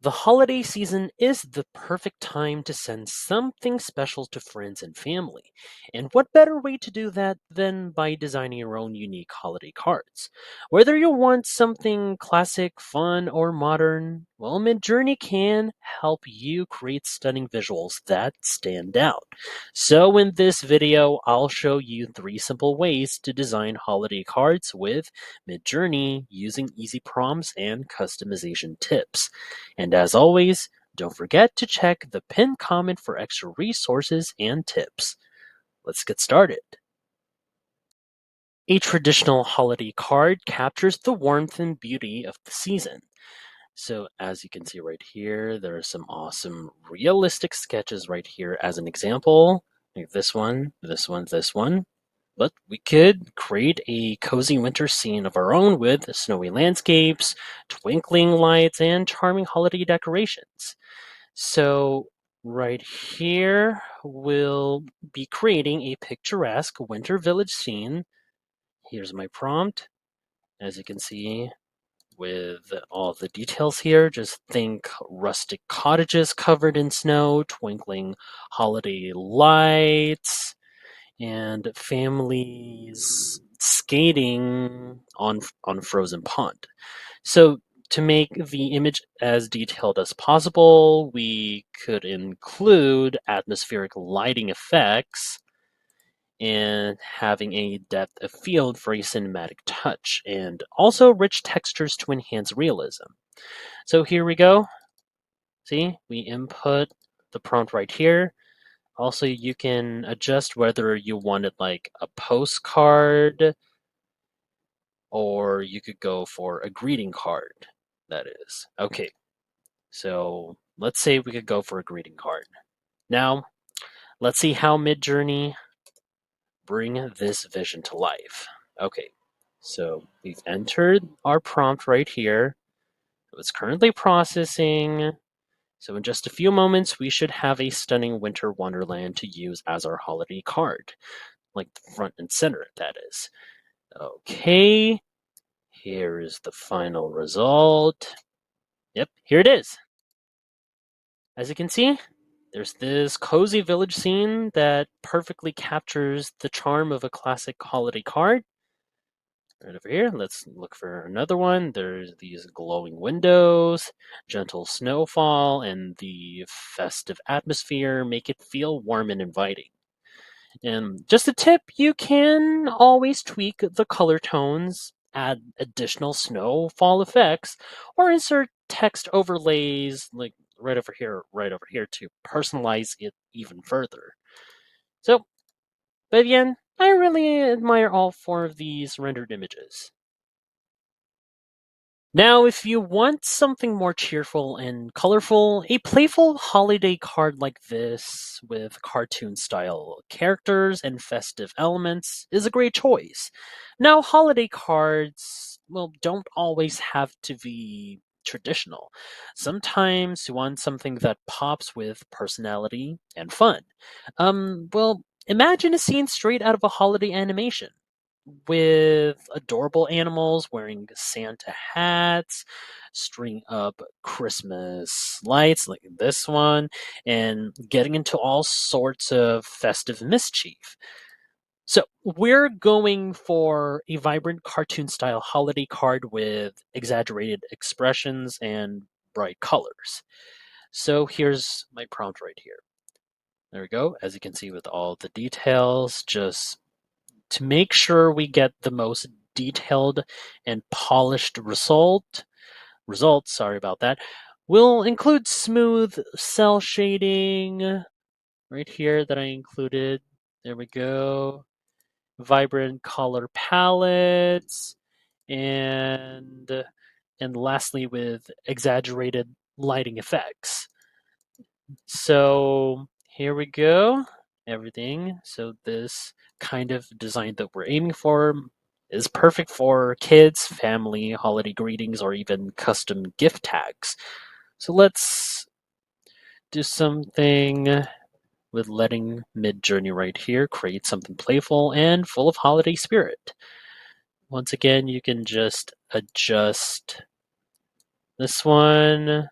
The holiday season is the perfect time to send something special to friends and family. And what better way to do that than by designing your own unique holiday cards? Whether you want something classic, fun, or modern, well, Midjourney can help you create stunning visuals that stand out. So, in this video, I'll show you 3 simple ways to design holiday cards with Midjourney using easy prompts and customization tips. And as always, don't forget to check the pinned comment for extra resources and tips. Let's get started. A traditional holiday card captures the warmth and beauty of the season. So, as you can see right here, there are some awesome realistic sketches right here as an example. Like this one, this one, this one. But we could create a cozy winter scene of our own with snowy landscapes, twinkling lights, and charming holiday decorations. So right here, we'll be creating a picturesque winter village scene. Here's my prompt. As you can see, with all the details here, just think rustic cottages covered in snow, twinkling holiday lights, and families skating on a frozen pond. So to make the image as detailed as possible, we could include atmospheric lighting effects and having a depth of field for a cinematic touch, and also rich textures to enhance realism. So here we go. See, we input the prompt right here. Also, you can adjust whether you wanted like a postcard or you could go for a greeting card, that is. Okay, so let's say we could go for a greeting card. Now, let's see how Midjourney bring this vision to life. Okay, so we've entered our prompt right here. It's currently processing. So in just a few moments, we should have a stunning winter wonderland to use as our holiday card, like the front and center, that is. Okay, here is the final result. Yep, here it is. As you can see, there's this cozy village scene that perfectly captures the charm of a classic holiday card. Right over here, let's look for another one. There's these glowing windows, gentle snowfall, and the festive atmosphere make it feel warm and inviting. And just a tip, you can always tweak the color tones, add additional snowfall effects, or insert text overlays like right over here to personalize it even further. So, but again, I really admire all 4 of these rendered images. Now, if you want something more cheerful and colorful, a playful holiday card like this with cartoon style characters and festive elements is a great choice. Now, holiday cards, well, don't always have to be traditional. Sometimes you want something that pops with personality and fun. Well, imagine a scene straight out of a holiday animation with adorable animals wearing Santa hats, string up Christmas lights like this one, and getting into all sorts of festive mischief. So, we're going for a vibrant cartoon style holiday card with exaggerated expressions and bright colors. So, here's my prompt right here. There we go. As you can see, with all the details, just to make sure we get the most detailed and polished results, sorry about that, we'll include smooth cell shading right here that I included. There we go. Vibrant color palettes and and lastly with exaggerated lighting effects. So here we go. Everything. So this kind of design that we're aiming for is perfect for kids, family, holiday greetings, or even custom gift tags. So let's do something with letting Midjourney right here create something playful and full of holiday spirit. Once again, you can just adjust this one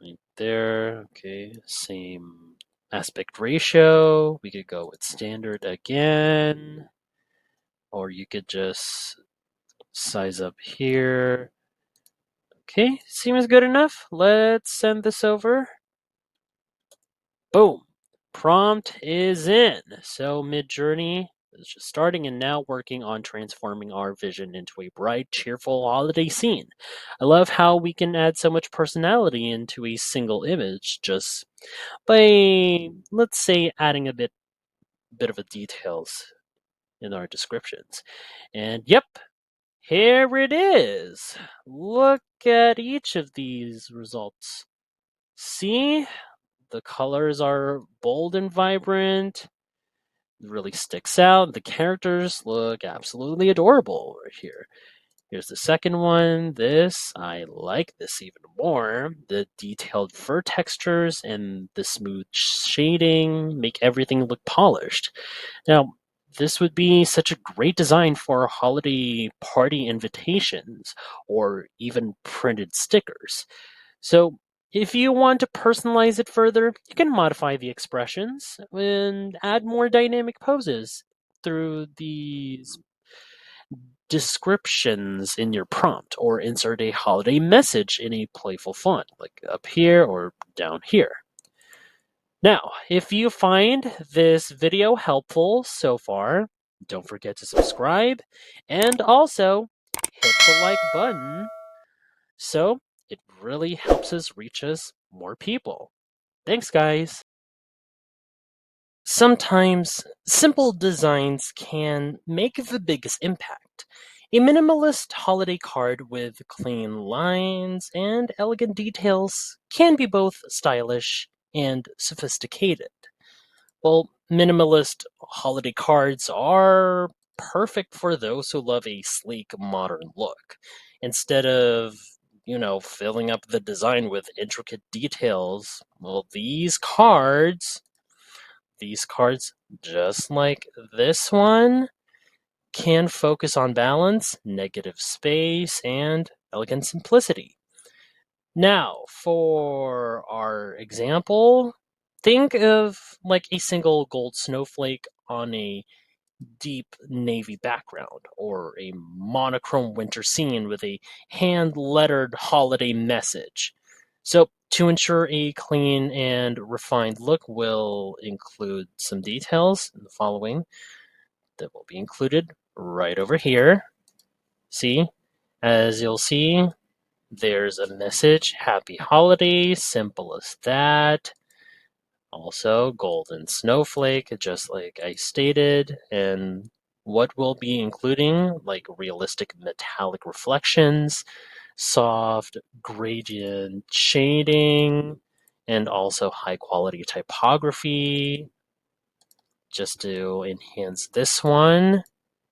Right there. Okay, same aspect ratio. We could go with standard again, or you could just size up here. Okay, seems good enough. Let's send this over. Boom. Prompt is in. So Midjourney is just starting and now working on transforming our vision into a bright, cheerful holiday scene. I love how we can add so much personality into a single image just by, let's say, adding a bit of a details in our descriptions. And yep, here it is. Look at each of these results. See? The colors are bold and vibrant. It really sticks out. The characters look absolutely adorable right here. Here's the second one. I like this even more. The detailed fur textures and the smooth shading make everything look polished. Now, this would be such a great design for holiday party invitations or even printed stickers. So, if you want to personalize it further, you can modify the expressions and add more dynamic poses through these descriptions in your prompt, or insert a holiday message in a playful font, like up here or down here. Now, if you find this video helpful so far, don't forget to subscribe and also hit the like button so it really helps us reach us more people. Thanks, guys. Sometimes simple designs can make the biggest impact. A minimalist holiday card with clean lines and elegant details can be both stylish and sophisticated. Well, minimalist holiday cards are perfect for those who love a sleek, modern look. Instead of, filling up the design with intricate details, well, these cards, just like this one, can focus on balance, negative space, and elegant simplicity. Now, for our example, think of like a single gold snowflake on a deep navy background, or a monochrome winter scene with a hand lettered holiday message. So, to ensure a clean and refined look, we'll include some details in the following that will be included right over here. See, as you'll see, there's a message, Happy Holidays, simple as that. Also, golden snowflake, just like I stated, and what we'll be including, like realistic metallic reflections, soft gradient shading, and also high quality typography, just to enhance this one,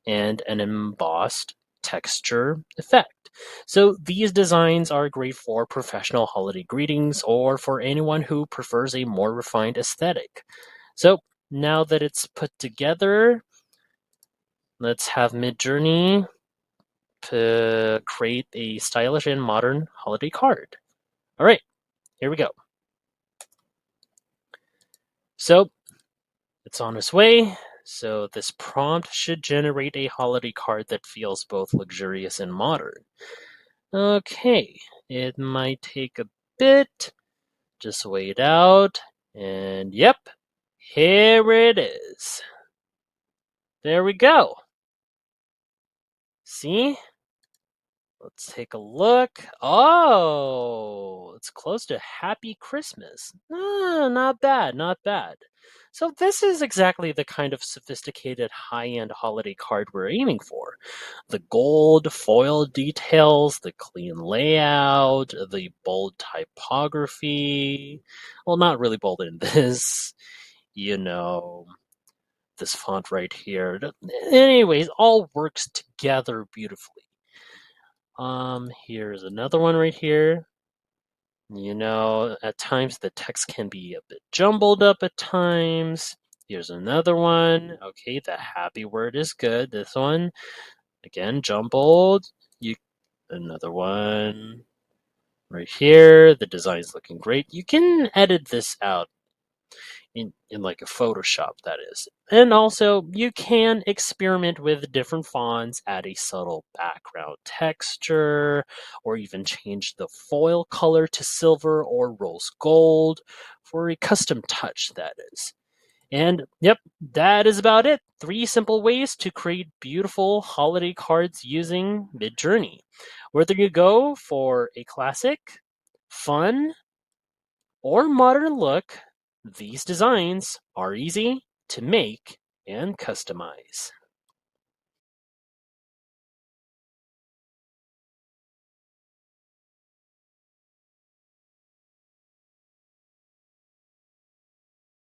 and an embossed texture effect. So these designs are great for professional holiday greetings or for anyone who prefers a more refined aesthetic. So now that it's put together, let's have Midjourney to create a stylish and modern holiday card. All right, here we go. So it's on its way. So this prompt should generate a holiday card that feels both luxurious and modern. Okay, it might take a bit. Just wait out. And yep, here it is. There we go. See? Let's take a look. Oh, it's close to Happy Christmas. Not bad, not bad. So this is exactly the kind of sophisticated high-end holiday card we're aiming for. The gold foil details, the clean layout, the bold typography. Well, not really bold in this, you know, this font right here. Anyways, all works together beautifully. Here's another one right here. At times the text can be a bit jumbled up at times. Here's another one. Okay, the happy word is good. This one, again, jumbled. You Another one. Right here, the design's looking great. You can edit this out in like a Photoshop, that is. And also, you can experiment with different fonts, add a subtle background texture, or even change the foil color to silver or rose gold for a custom touch, that is. And yep, that is about it. Three simple ways to create beautiful holiday cards using Midjourney. Whether you go for a classic, fun, or modern look, these designs are easy to make and customize.